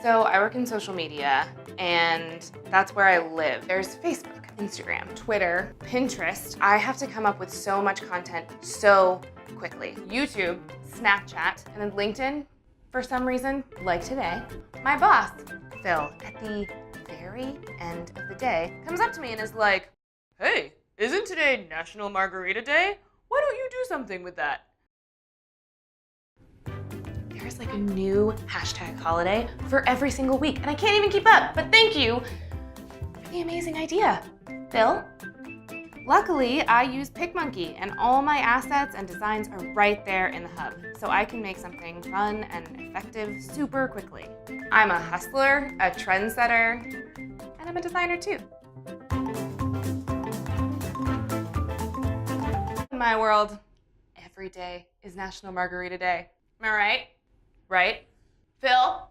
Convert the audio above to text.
So I work in social media, and that's where I live. There's Facebook, Instagram, Twitter, Pinterest. I have to come up with so much content so quickly. YouTube, Snapchat, and then LinkedIn, for some reason, like today. My boss, Phil, at the very end of the day, comes up to me and is like, "Hey, isn't today National Margarita Day? Why don't you do something with that?" There's like a new hashtag holiday for every single week, and I can't even keep up, but thank you for the amazing idea, Phil. Luckily, I use PicMonkey, and all my assets and designs are right there in the hub, so I can make something fun and effective super quickly. I'm a hustler, a trendsetter, and I'm a designer too. In my world, every day is National Margarita Day. Am I right? Right? Phil?